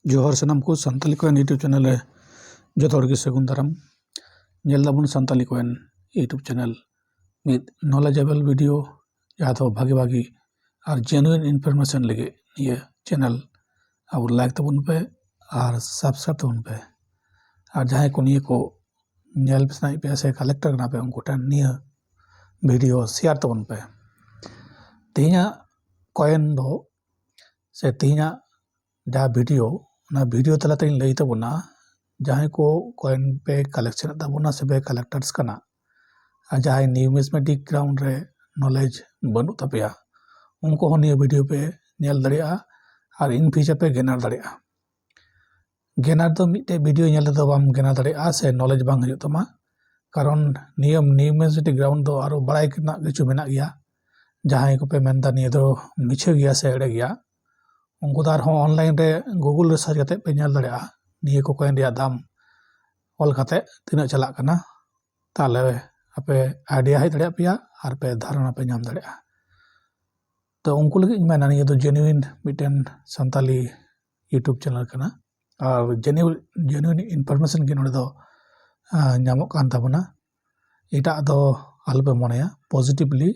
जोहर सनम को संताली कोइन YouTube channel है जो थोड़ी सगुन दाराम नेल दाबुन संताली कोइन यूट्यूब चैनल मिद नॉलेजेबल वीडियो जहाँ तो भागी भागी और जेन्युइन इनफॉरमेशन लगे ये चैनल अब लाइक तबुन पे और सब्सक्राइब तबुन पे और जहाँ को निये को नेल पिसना पे ऐसे कलेक्टर करना पे उनको टन निये वीडियो शेयर तबुन पे तीना कोइन दो से तीना जहाँ वीडियो तलाते लई तबुना जहाँ को कोइन पे कलेक्शन तबुना से पे कलेक्टर्स कना जहाँ न्यूमिस्मेटिक ग्राउंड रे नॉलेज बनु तपेया उनको निये वीडियो पे नेल दड़िया और इन फ्यूचर पे गेनर दड़िया गेनर तो मिटे वीडियो नेल तो बाम गेनर दड़िया से नॉलेज बांग हजू तमा कारण नियम न्यूमिस्मेटिक ग्राउंड दो आरो बड़ाई करना किछु मेना गया जहाँ को पे मेनदा निये दो मिछे गया से एड़े गया उनको दार हो ऑनलाइन रे गूगल सर्च करते पे नेल दड़िया निये को कोइन रिया दाम ऑल करते तिना चला कना ताले आपे आइडिया है दड़िया पिया और पे धारणा पे नाम दड़िया तो उनको लगे मैं निये तो genuine mitten Santali YouTube channel कना और जेन्युइन इनफॉरमेशन के नोडे दो नामो कान ताबना एटा दो आलबे मोनेया पॉजिटिवली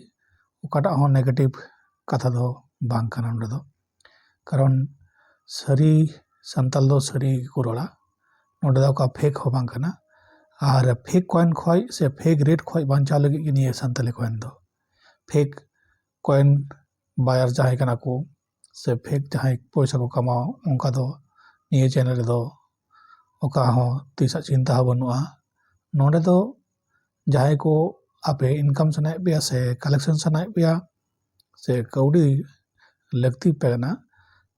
ओकाटा हो नेगेटिव कथा दो बांग काना नोडे दो कारण सरी संताल दो सरी को रोड़ा नोडे दो का फेक हो बांग काना और फेक कॉइन खोय से फेक रेट खोय बांचा लगे कि निये संताली कॉइन दो फेक कॉइन बायर जहां कना को से फेक जहां पैसा को कमाओ उनका दो निये चैनल दो ओका हो तीसा चिंता बनुआ नोडे दो जहां को आपे इनकम सनाय पिया से कलेक्शन सनाय पिया से कौड़ी लगती पेना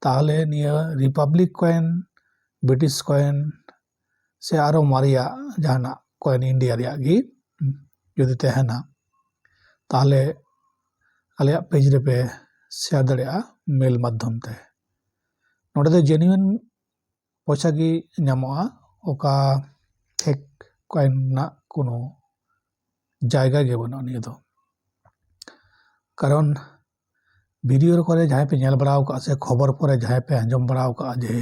ताहले निये रिपब्लिक कॉइन ब्रिटिश कॉइन से आरो मारिया जहाना कॉइन इंडिया रिया गी यदि तहना ताहले आलिया पेज रे पे शेयर दड़िया मेल माध्यम ते नोडे दो जेन्युइन पैसा गी नामोआ ओका फेक कॉइन ना कोनो जायगा गे बनो निये दो कारण वीडियो करे जहाँ पे नेल बड़ाव का से खबर परे जहाँ पे आंजम बड़ाव का जे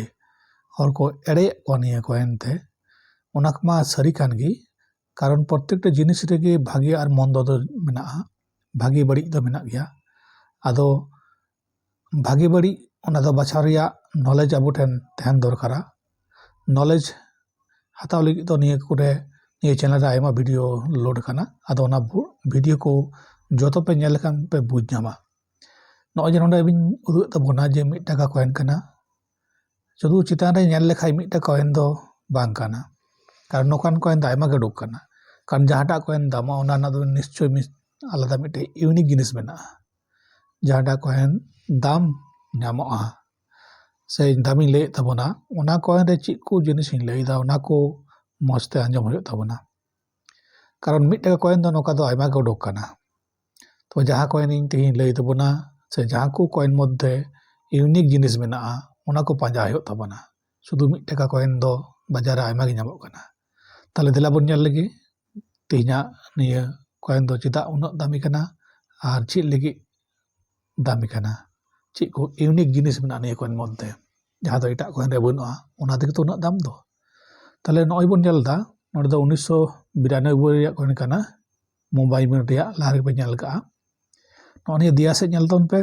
और को एड़े को निये कॉइन थे ओनाकमा सरी कान गी कारण प्रत्येक जिनिस रेगे भागी और मंदो दो मेना भागी बड़ी दो मेना गया आदो भागी बड़ी ओना दो बचाव रिया नॉलेज अबो ठेन तहन दरकारा नॉलेज हताव लगी तो निये कोरे निये चैनल रे आयमा वीडियो लोड काना आदो ओना वीडियो को जोतो पे नेल कान पे बुझ नामा नॉय जे नोंडे बिन उदुग तबोना जे 1 टाका कॉइन काना शुधु चितान रे नेल लेखाय 1 टाका कॉइन दो बांग काना कारण नोकान कॉइन दा आयमा गडुक काना कारण जहाटा कॉइन दामा ओना ना दो निश्चय आलादा मिटे यूनिक जिनिस मेना जहाटा कॉइन दाम नामोआ से दामी ले तबोना ओना कॉइन रे ची को जिनिस इन लेदा ओना को मस्ते आंजम हो तबोना कारण 1 टाका कॉइन दो नोका दो आयमा गडुक काना तो जहां कॉइन इन तेहिन ले तबोना से जहां को कॉइन मध्य यूनिक जिनिस मेना ओना को पांजा हो तबोना शुधु 1 टाका कॉइन दो बाजार आयमा गे नामो काना ताले दिला बन नेल लगी तेहिना निये कॉइन दो चिदा उना दामी काना और ची लगी दामी काना ची को यूनिक जिनिस मेना निये कॉइन मध्य जहां दो एटा कॉइन रे बनुआ ओना तेगे तो उना दाम दो ताले नॉय बन नेलदा नोडे दो 1992 रिया कॉइन काना मुंबई में रिया लारे पे नेल का नॉनी दिया से नेल तोन पे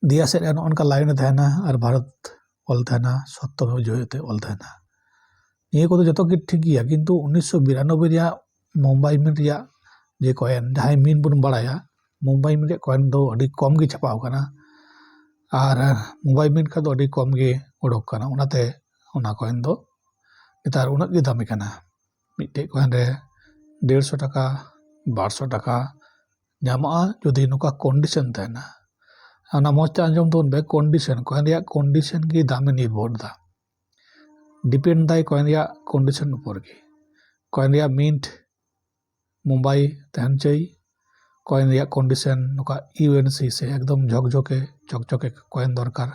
दिया से उनका लाइन तहना और भारत ऑल तहना सत्य में जोते ऑल तहना ये को तो जतो कि ठीक गया किंतु 1992 रिया मुंबई में रिया जे कॉइन जहां मीन बुन बड़ाया मुंबई में कॉइन दो अडी कम गे छापाव काना और मुंबई मीन का दो अडी कम गे ओडोक काना ओनाते ओना कॉइन दो नेतार उना गे दामी काना मिटे कॉइन रे 150 टाका 200 टाका नामोआ जदि नुका कंडीशन तहना ओना मौज आंजम तो बे कंडीशन कॉइन रिया कंडीशन की दामे निर्भर दा डिपेंड दाई कॉइन रिया कंडीशन ऊपर की कॉइन रिया मिंट मुंबई तहन चई कॉइन रिया कंडीशन नुका यूएनसी से एकदम झकझके कॉइन दरकार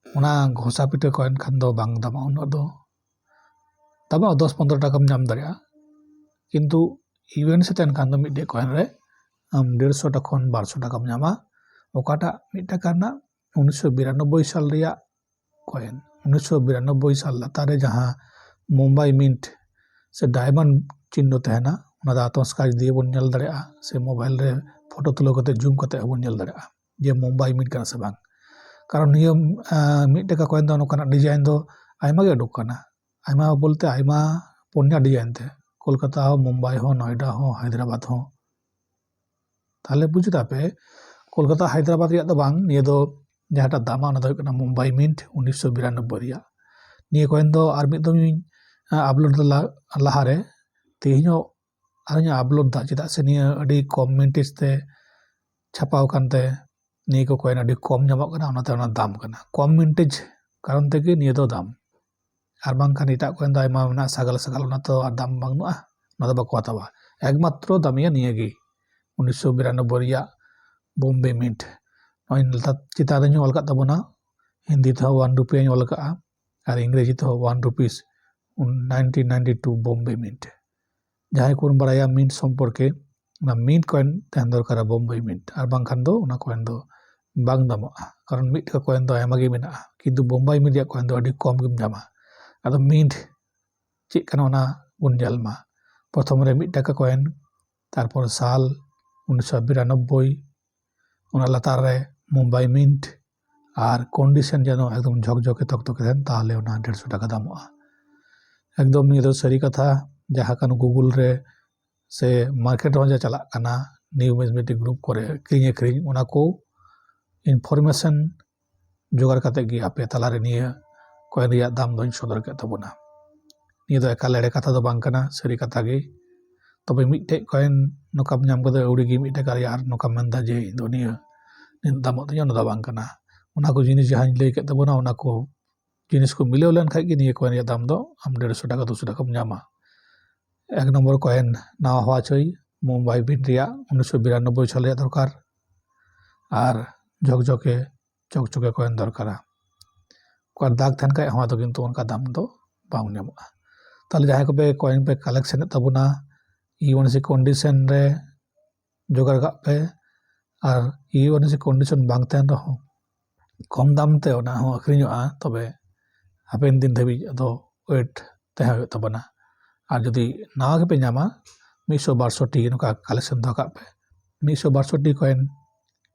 ओना घोसा पिटे कॉइन खान दो बांग दामा उन दो दामा 10-15 टाका नाम दरिया किंतु यूएनसी तहन खान दो मिडे कॉइन रे 150 टाका खन 200 टाका नामा ओकाटा 1 टाका ना 1992 साल रिया कॉइन 1992 साल लातार रे जहाँ मुंबई मिंट से डायमंड चिन्ह तहना उना दा आतंकवाद दिए बन नेल दाड़ेया से मोबाइल रे फोटो तुलो कते जूम कते बन नेल दाड़ेया जे मुंबई मिंट kana से बांग कारण निया 1 टाका कॉइन दो नोकाना डिजाइन दो आयमा गे उडुक kana आयमा बोलते आयमा पुन्या डिजाइन ते कोलकाता हो मुंबई हो नोएडा हो हैदराबाद हो ताहले बुझदा पे कोलकाता हैदराबाद रिया दो बांग निया दो जहाटा दामा ओना दो हुयुग kana मुंबई मिंट 1992 रिया निया कॉइन दो आर मिद दम अपलोड लाहारे तेहिनो आरኛ अपलोड दा चेदा से निया अडी कम मिंटेज ते छापाव कानते निया को कॉइन अडी कम ᱧᱟᱢᱚᱜ kana ओनाते ओना दाम kana कम मिंटेज कारण तेगे निया दो दाम आर बांखान एटा कॉइन दो आयमा मेना सागाल सागाल ओना तो आर दाम बांगनुआ ओना दो बाको हातावा एकमात्र दामिया निया गे 1992 रिया बॉम्बे मिंट नय लातार चितान रे ऑल कात ताबोना हिंदी ते 1 रुपया ऑल काआ और इंग्रेजी ते 1 रुपीस 1992 बॉम्बे मिंट जहां को बड़ाया मिंट सम्पर्के मिंट कॉइन तहन दरकार बॉम्बे मिंट और बांखान दो ओना कॉइन दो बांग दामोआ कारण 1 टाका कॉइन दो आयमा गे मेना किंतु बॉम्बे मिंट रिया कॉइन दो अडी कम गेम जामा आदो मिंट चेक kana ओना बुन नेलमा प्रथम रे 1 टाका कॉइन तारपर साल 1992 ओना लातार रे मुंबई मिंट और कंडीशन जानो एकदम झकझके तकतके देन ताहले ओना 150 टाका दामोआ एकदम निया दो सरी कथा जहाँ कान गूगल रे से मार्केट में चला काना न्यूमिज्मेटिक ग्रुप करे किरिंग अखरिंग ओना को इनफॉरमेशन जोगाड़ काते गे आपे तालारे निया कॉइन रिया दाम दोñ सदर के तबोना निया दो एकाल एड़े कथा दो बांग काना सरी कथा गे तबे मिटे कॉइन नोकाम नाम कदो उड़ी गे 1 टाका रिया आर नोकाम मेंदा जे दो निया दाम दो ओना दो बांग काना ओना को जिनिस जहां लई के तबोना ओना को जिनिस को मिलेव लेन खाय गे निया कॉइन रिया दाम दो आम 150 टाका 200 टाका ᱧᱟᱢᱟ 1 नंबर कॉइन नावा हवा चाই मुंबई मिंट रिया 1992 साल रिया दरकार और झकझके चकचके कॉइन दरकारा को दाग थान खाय हवा तो किंतु उनका दाम दो बांग ᱧᱟᱢᱚᱜᱼᱟ ताले जहां को पे कॉइन पे कलेक्शन तबुना ईवनसी कंडीशन रे जोगाड़ का पे और ईवनसी कंडीशन बांग तहन रहो कम दाम ते ओना हो अखरिñoआ तबे हापेन दिन धाबी अदो वेट तह तबना और जदि नावा के पे ᱧᱟᱢᱟ 162 नुका कलेक्शन दो का पे 162 कॉइन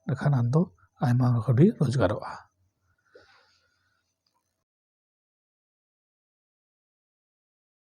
रखान आंदो आयमा खडी रोजगारोआ।